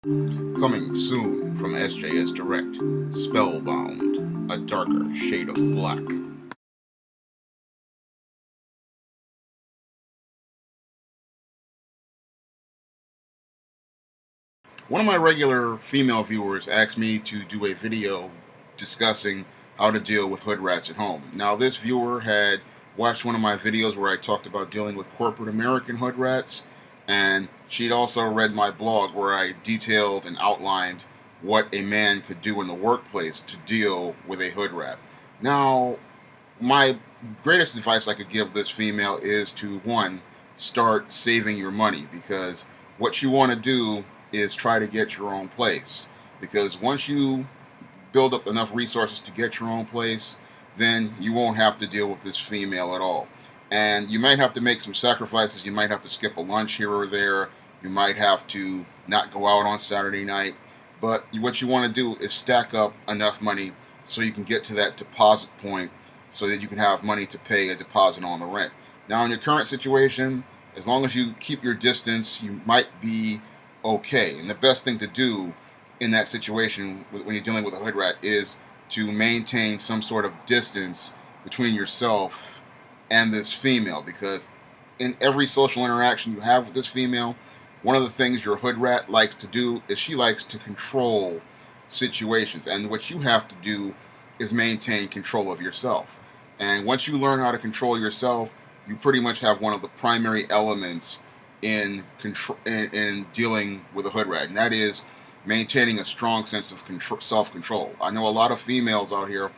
Coming soon from SJS Direct, Spellbound, a darker shade of black. One of my regular female viewers asked me to do a video discussing how to deal with hood rats at home. Now, this viewer had watched one of my videos where I talked about dealing with corporate American hood rats, and she'd also read my blog where I detailed and outlined what a man could do in the workplace to deal with a hood rat. Now, my greatest advice I could give this female is to, one, start saving your money, because what you want to do is try to get your own place. Because once you build up enough resources to get your own place, then you won't have to deal with this female at all. And you might have to make some sacrifices. You might have to skip a lunch here or there. You might have to not go out on Saturday night. But what you want to do is stack up enough money so you can get to that deposit point so that you can have money to pay a deposit on the rent. Now, in your current situation, as long as you keep your distance, you might be okay. And the best thing to do in that situation when you're dealing with a hood rat is to maintain some sort of distance between yourself and this female, because in every social interaction you have with this female, one of the things your hood rat likes to do is she likes to control situations. And what you have to do is maintain control of yourself. And once you learn how to control yourself, you pretty much have one of the primary elements in dealing with a hood rat, and that is maintaining a strong sense of self-control. I know a lot of females out here,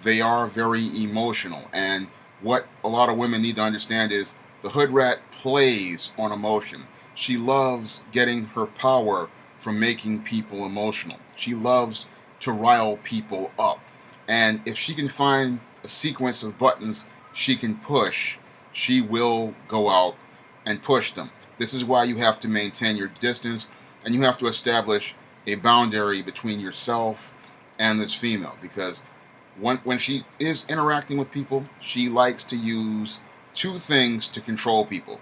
they are very emotional, and what a lot of women need to understand is the hood rat plays on emotion. She loves getting her power from making people emotional. She loves to rile people up. And if she can find a sequence of buttons she can push, she will go out and push them. This is why you have to maintain your distance, and you have to establish a boundary between yourself and this female, because when she is interacting with people, she likes to use two things to control people.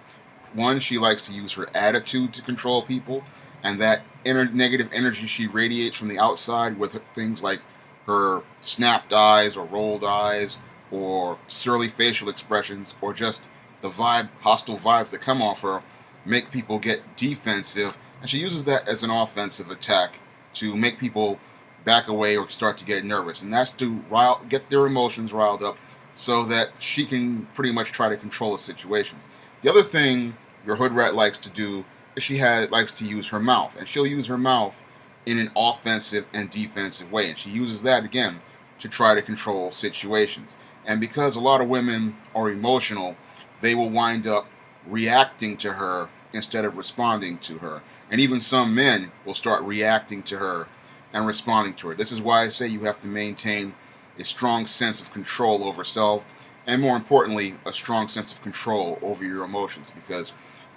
One, she likes to use her attitude to control people, and that negative energy she radiates from the outside with things like her snapped eyes or rolled eyes or surly facial expressions or just the hostile vibes that come off her make people get defensive, and she uses that as an offensive attack to make people back away or start to get nervous, and that's to get their emotions riled up so that she can pretty much try to control a situation. The other thing your hood rat likes to do is she likes to use her mouth, and she'll use her mouth in an offensive and defensive way, and she uses that again to try to control situations. And because a lot of women are emotional, they will wind up reacting to her instead of responding to her. And even some men will start reacting to her and responding to her. This is why I say you have to maintain a strong sense of control over self, and more importantly, a strong sense of control over your emotions. Because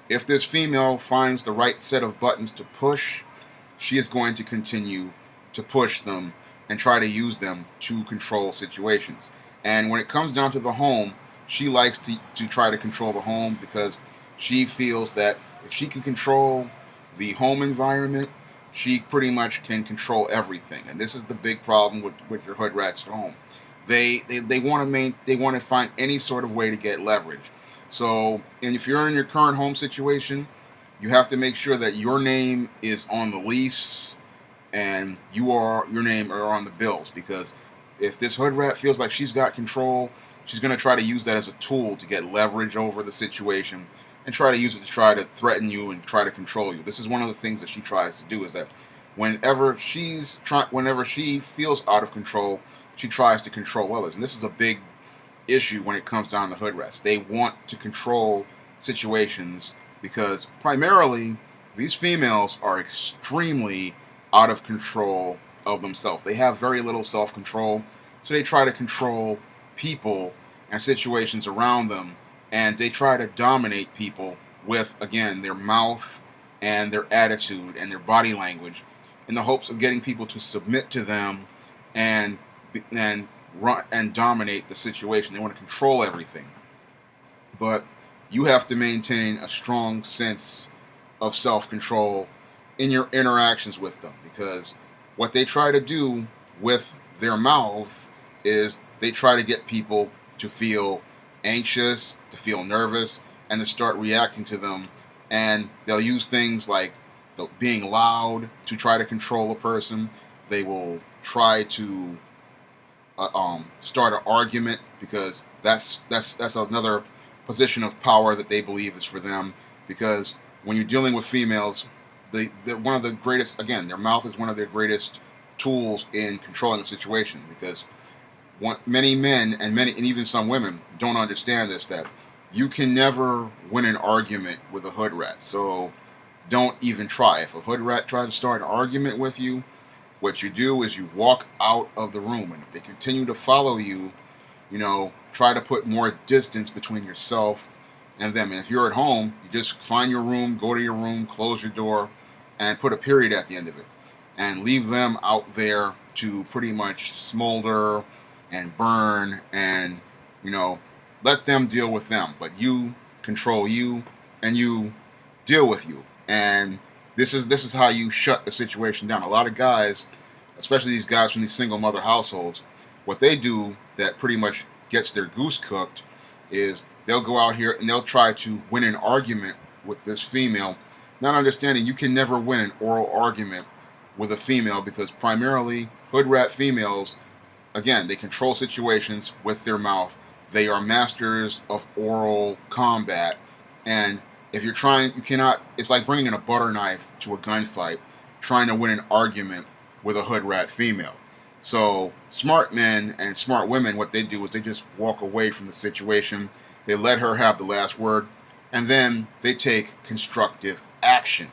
if this female finds the right set of buttons to push, she is going to continue to push them and try to use them to control situations. And when it comes down to the home, she likes to try to control the home, because she feels that if she can control the home environment, she pretty much can control everything. And this is the big problem with your hood rats at home. They want to find any sort of way to get leverage. So, and if you're in your current home situation, you have to make sure that your name is on the lease and your name are on the bills, because if this hood rat feels like she's got control, she's going to try to use that as a tool to get leverage over the situation and try to use it to try to threaten you and try to control you. This is one of the things that she tries to do, is that whenever she feels out of control, she tries to control others. And this is a big issue when it comes down to hood rats. They want to control situations because primarily these females are extremely out of control of themselves. They have very little self-control, so they try to control people and situations around them, and they try to dominate people with, again, their mouth and their attitude and their body language, in the hopes of getting people to submit to them and run and dominate the situation. They want to control everything. But you have to maintain a strong sense of self-control in your interactions with them, because what they try to do with their mouth is they try to get people to feel anxious, to feel nervous, and to start reacting to them. And they'll use things like being loud to try to control a person. They will try to start an argument, because that's another position of power that they believe is for them. Because when you're dealing with females, they're one of the greatest. Again, their mouth is one of their greatest tools in controlling a situation. Because many men and even some women don't understand this, that you can never win an argument with a hood rat. So don't even try. If a hood rat tries to start an argument with you, what you do is you walk out of the room. And if they continue to follow you, try to put more distance between yourself and them. And if you're at home, you just find your room, go to your room, close your door, and put a period at the end of it. And leave them out there to pretty much smolder and burn, and, let them deal with them. But you control you, and you deal with you. And this is how you shut the situation down. A lot of guys, especially these guys from these single mother households, what they do that pretty much gets their goose cooked is they'll go out here and they'll try to win an argument with this female, not understanding you can never win an oral argument with a female, because primarily hood rat females, again, they control situations with their mouth. They are masters of oral combat. And if you're trying, you cannot, it's like bringing a butter knife to a gunfight, trying to win an argument with a hood rat female. So smart men and smart women, what they do is they just walk away from the situation. They let her have the last word, and then they take constructive action,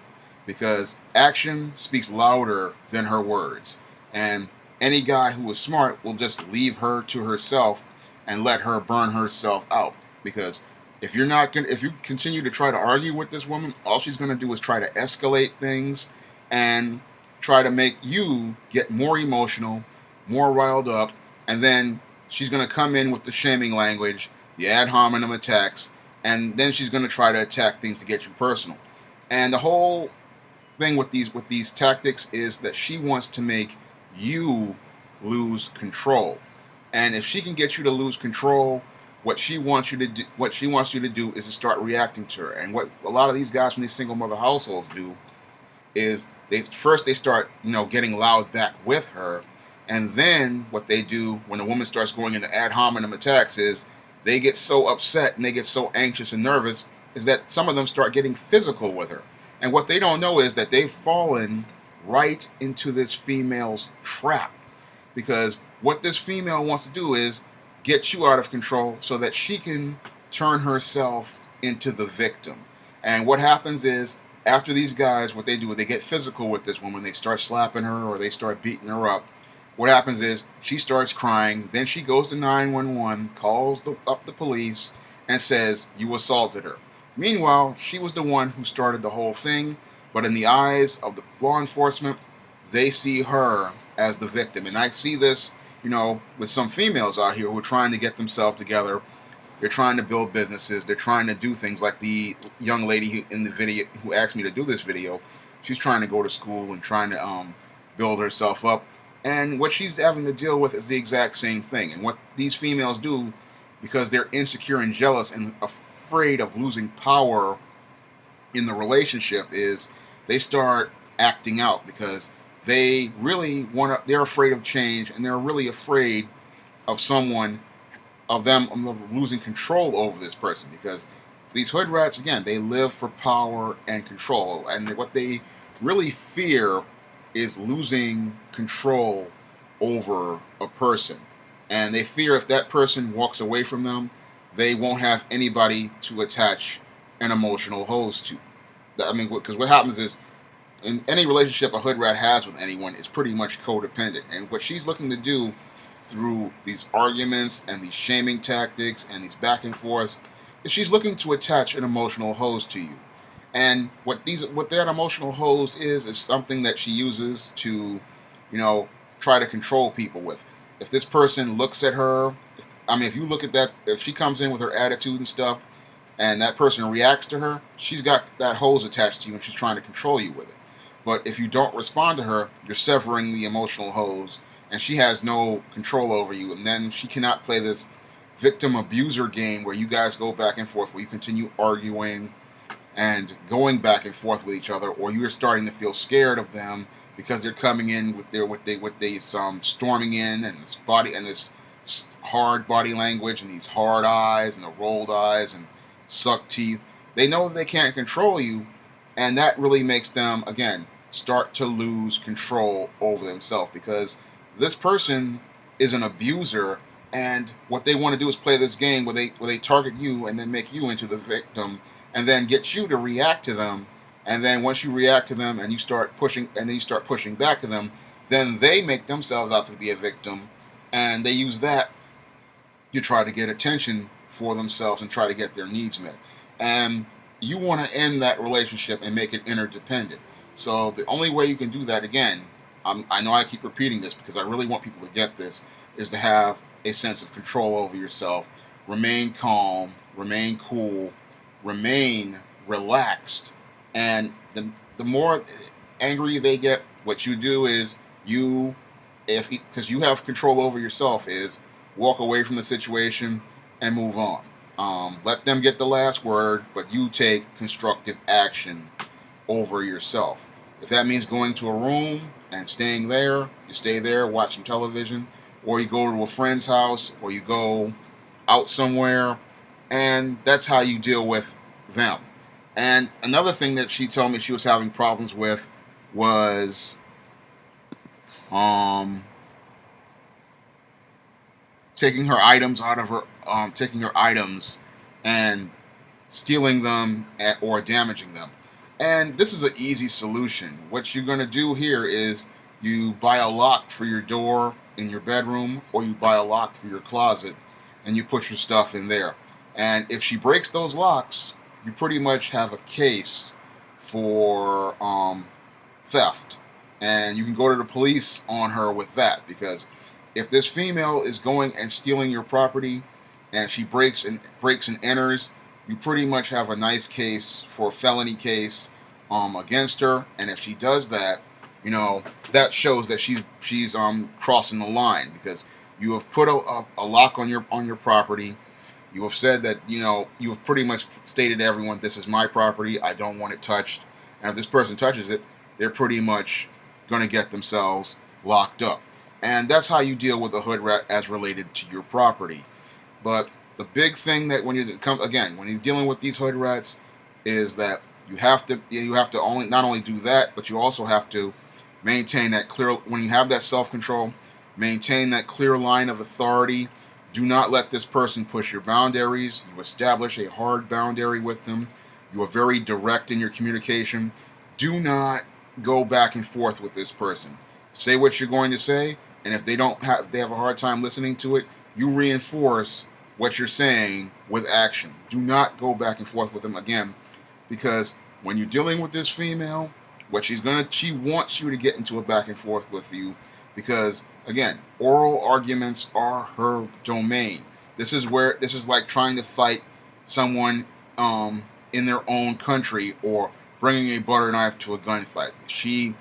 because action speaks louder than her words. And any guy who is smart will just leave her to herself and let her burn herself out. Because if you continue to try to argue with this woman, all she's gonna do is try to escalate things and try to make you get more emotional, more riled up, and then she's gonna come in with the shaming language, the ad hominem attacks, and then she's gonna try to attack things to get you personal. And the whole thing with these tactics is that she wants to make you lose control. And if she can get you to lose control, what she wants you to do is to start reacting to her. And what a lot of these guys from these single mother households do is they start getting loud back with her, and then what they do when a woman starts going into ad hominem attacks is they get so upset and they get so anxious and nervous is that some of them start getting physical with her. And what they don't know is that they've fallen right into this female's trap, because what this female wants to do is get you out of control so that she can turn herself into the victim. And what happens is, after these guys, what they do is they get physical with this woman. They start slapping her or they start beating her up. What happens is she starts crying. Then she goes to 911, calls up the police, and says, "You assaulted her." Meanwhile, she was the one who started the whole thing. But in the eyes of the law enforcement, they see her as the victim. And I see this, with some females out here who are trying to get themselves together. They're trying to build businesses. They're trying to do things like the young lady in the video who asked me to do this video. She's trying to go to school and trying to build herself up. And what she's having to deal with is the exact same thing. And what these females do, because they're insecure and jealous and afraid of losing power in the relationship, is they start acting out, because they really they're afraid of change, and they're really afraid of them losing control over this person. Because these hood rats, again, they live for power and control, and what they really fear is losing control over a person. And they fear if that person walks away from them, they won't have anybody to attach an emotional hose to. I mean, because what happens is, in any relationship a hood rat has with anyone, is pretty much codependent. And what she's looking to do through these arguments and these shaming tactics and these back and forths is she's looking to attach an emotional hose to you. And what that emotional hose is something that she uses to, try to control people with. If this person looks at her, if you look at that, if she comes in with her attitude and stuff, and that person reacts to her, she's got that hose attached to you, and she's trying to control you with it. But if you don't respond to her, you're severing the emotional hose, and she has no control over you. And then she cannot play this victim abuser game where you guys go back and forth, where you continue arguing and going back and forth with each other, or you're starting to feel scared of them because they're coming in with these storming in, and this body and this hard body language and these hard eyes and the rolled eyes and sucked teeth. They know they can't control you, and that really makes them again start to lose control over themselves, because this person is an abuser, and what they want to do is play this game where they target you and then make you into the victim, and then get you to react to them. And then once you react to them and you start pushing, and then you start pushing back to them, then they make themselves out to be a victim, and they use that to try to get attention for themselves and try to get their needs met. And you want to end that relationship and make it interdependent. So the only way you can do that, again, I know I keep repeating this because I really want people to get this, is to have a sense of control over yourself. Remain calm, remain cool, remain relaxed. And the more angry they get, what you do is because you have control over yourself, is walk away from the situation and move on. Let them get the last word, but you take constructive action over yourself. If that means going to a room and staying there, you stay there watching television, or you go to a friend's house, or you go out somewhere, and that's how you deal with them. And another thing that she told me she was having problems with was taking her items out of her, taking her items and stealing them or damaging them. And this is an easy solution. What you're going to do here is you buy a lock for your door in your bedroom, or you buy a lock for your closet, and you put your stuff in there. And if she breaks those locks, you pretty much have a case for theft. And you can go to the police on her with that, because if this female is going and stealing your property and she breaks and enters, you pretty much have a nice case for a felony case against her. And if she does that, that shows that she's crossing the line, because you have put a lock on your property. You have said that you have pretty much stated to everyone, this is my property, I don't want it touched. And if this person touches it, they're pretty much going to get themselves locked up. And that's how you deal with a hood rat as related to your property. But the big thing that when you're dealing with these hood rats, is that you have to only not only do that, but you also have to maintain that clear. When you have that self-control, maintain that clear line of authority. Do not let this person push your boundaries. You establish a hard boundary with them. You are very direct in your communication. Do not go back and forth with this person. Say what you're going to say, and if they have a hard time listening to it, you reinforce what you're saying with action. Do not go back and forth with them again, because when you're dealing with this female, she wants you to get into a back and forth with you, because again, oral arguments are her domain. This is like trying to fight someone in their own country, or bringing a butter knife to a gunfight. She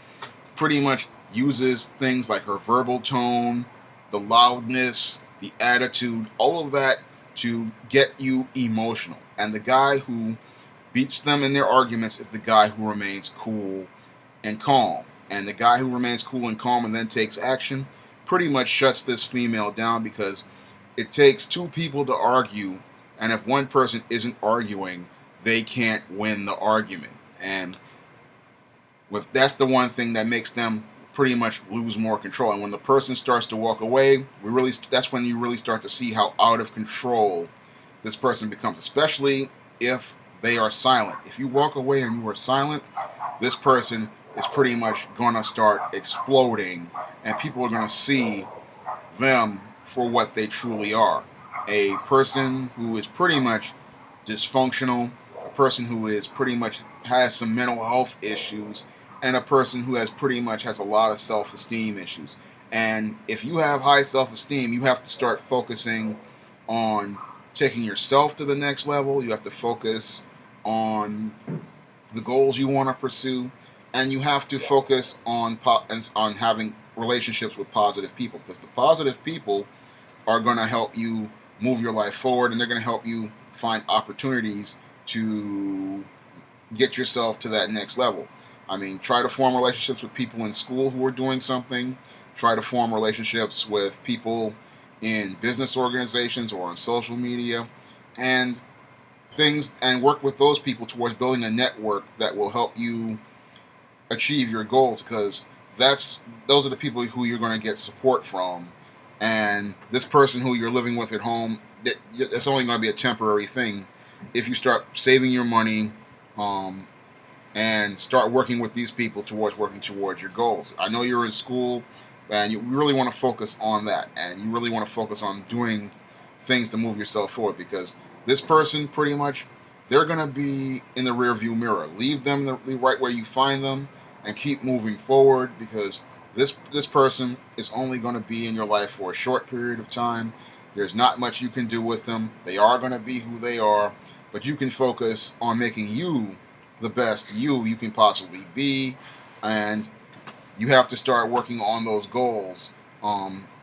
pretty much uses things like her verbal tone, the loudness, the attitude, all of that to get you emotional. And the guy who beats them in their arguments is the guy who remains cool and calm. And the guy who remains cool and calm and then takes action pretty much shuts this female down, because it takes two people to argue, and if one person isn't arguing, they can't win the argument. And that's the one thing that makes them pretty much lose more control. And when the person starts to walk away, that's when you really start to see how out of control this person becomes, especially if they are silent. If you walk away and you are silent, this person is pretty much going to start exploding, and people are going to see them for what they truly are. A person who is pretty much dysfunctional, a person who is pretty much has some mental health issues, and a person who has a lot of self-esteem issues. And if you have high self-esteem, you have to start focusing on taking yourself to the next level. You have to focus on the goals you want to pursue. and you have to focus on having relationships with positive people, because the positive people are going to help you move your life forward, and they're going to help you find opportunities to get yourself to that next level. I mean, try to form relationships with people in school who are doing something. Try to form relationships with people in business organizations or on social media, and work with those people towards building a network that will help you achieve your goals, because those are the people who you're going to get support from. And this person who you're living with at home, it's only going to be a temporary thing. If you start saving your money, um, and start working with these people towards working towards your goals. I know you're in school, and you really want to focus on that, and you really want to focus on doing things to move yourself forward, because this person, pretty much, they're going to be in the rear view mirror. Leave them right where you find them, and keep moving forward, because this person is only going to be in your life for a short period of time. There's not much you can do with them. They are going to be who they are, but you can focus on making you the best you can possibly be, and you have to start working on those goals,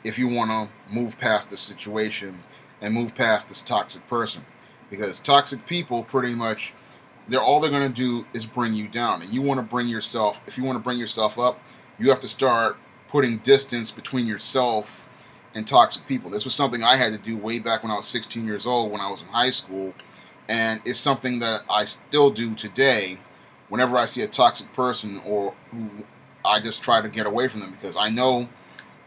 if you want to move past the situation and move past this toxic person, because toxic people, pretty much, they're going to do is bring you down, and you want to bring yourself. If you want to bring yourself up, you have to start putting distance between yourself and toxic people. This was something I had to do way back when I was 16 years old, when I was in high school, and it's something that I still do today. Whenever I see a toxic person, or who, I just try to get away from them, because I know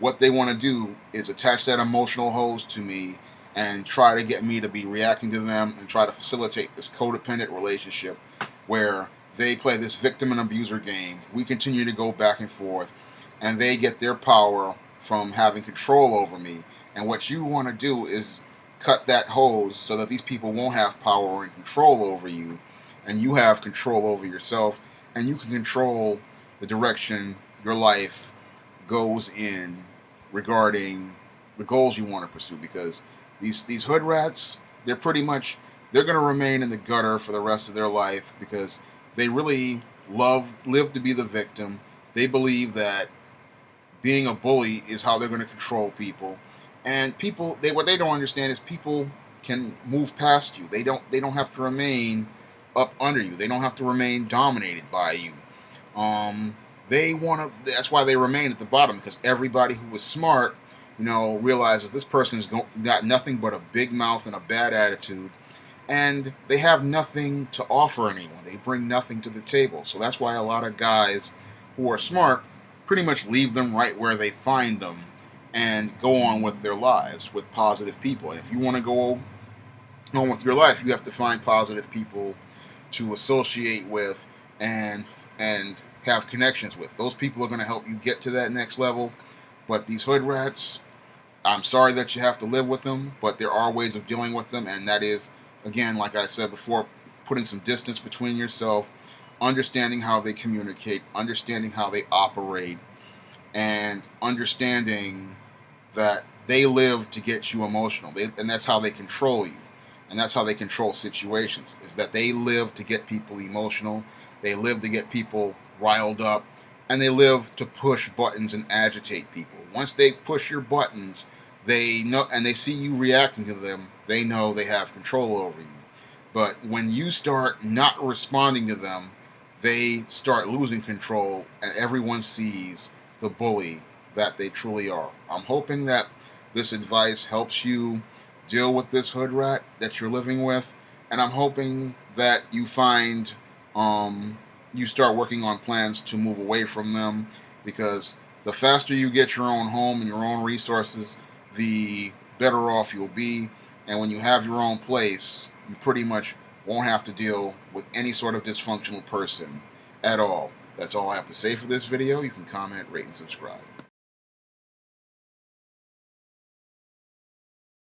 what they want to do is attach that emotional hose to me and try to get me to be reacting to them, and try to facilitate this codependent relationship where they play this victim and abuser game. We continue to go back and forth, and they get their power from having control over me. And what you want to do is cut that hose so that these people won't have power and control over you, and you have control over yourself, and you can control the direction your life goes in regarding the goals you want to pursue. Because these hood rats, they're going to remain in the gutter for the rest of their life, because they really live to be the victim. They believe that being a bully is how they're going to control people. And people, what they don't understand is people can move past you. They don't have to remain up under you. They don't have to remain dominated by you. They want to. That's why they remain at the bottom, because everybody who is smart, realizes this person's got nothing but a big mouth and a bad attitude, and they have nothing to offer anyone. They bring nothing to the table. So that's why a lot of guys who are smart pretty much leave them right where they find them, and go on with their lives with positive people. And if you want to go on with your life, you have to find positive people to associate with, and have connections with. Those people are going to help you get to that next level. But these hood rats, I'm sorry that you have to live with them, but there are ways of dealing with them, and that is, again, like I said before, putting some distance between yourself, understanding how they communicate, understanding how they operate, and understanding that they live to get you emotional, and that's how they control you, and that's how they control situations, is that they live to get people emotional, they live to get people riled up, and they live to push buttons and agitate people. Once they push your buttons, they know, and they see you reacting to them, they know they have control over you. But when you start not responding to them, they start losing control, and everyone sees the bully that they truly are. I'm hoping that this advice helps you deal with this hood rat that you're living with, and I'm hoping that you find, you start working on plans to move away from them, because the faster you get your own home and your own resources, the better off you'll be. And when you have your own place, you pretty much won't have to deal with any sort of dysfunctional person at all. That's all I have to say for this video. You can comment, rate, and subscribe.